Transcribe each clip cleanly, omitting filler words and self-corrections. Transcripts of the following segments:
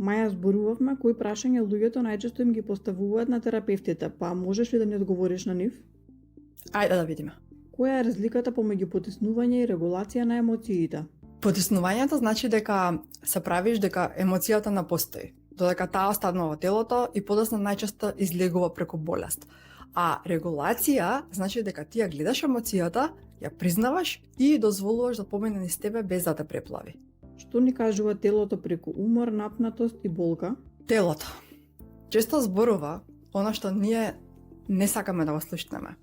Маја, зборувавме кои прашања луѓето најчесто им ги поставуваат на терапевтите, па можеш ли да ни одговориш на нив? Ајде да видиме. Која е разликата помеѓу потиснување и регулација на емоциите? Потиснувањето значи дека се правиш дека емоцијата не постои, додека таа останува во телото и подоцна најчесто излегува преку болест. А регулација значи дека ти ја гледаш емоцијата, ја признаваш и дозволуваш да помине низ тебе без да те преплави. Што ни кажува телото преку умор, напнатост и болка? Телото често зборува она што ние не сакаме да го слушнеме.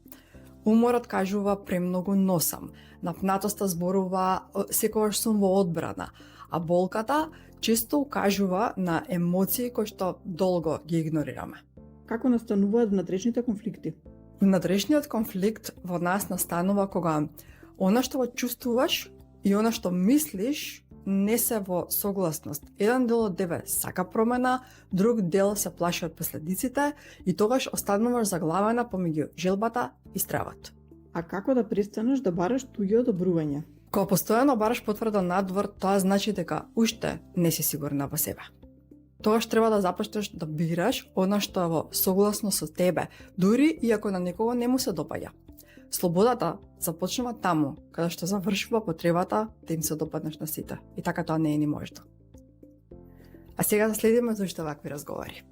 Уморот кажува премногу носам, напнатоста зборува секогаш сум во одбрана, а болката често укажува на емоции кои што долго ги игнорираме. Како настануваат внатрешните конфликти? Внатрешниот конфликт во нас настанува кога она што го чувствуваш и она што мислиш не се во согласност. Еден дел од тебе сака промена, друг дел се плаши од последиците и тогаш остануваш заглавена помеѓу желбата и стравот. А како да престанеш да бараш туѓи одобрување? Кога постојано бараш потврда надвор, тоа значи дека уште не си сигурна во себе. Тогаш треба да започнеш да бираш она што е во согласно со тебе, дури и ако на некого не му се допаѓа. Слободата започнува таму, каде што завршува потребата да им се допаднеш на сите. И така тоа не е ни можно. А сега да следиме за уште вакви разговори.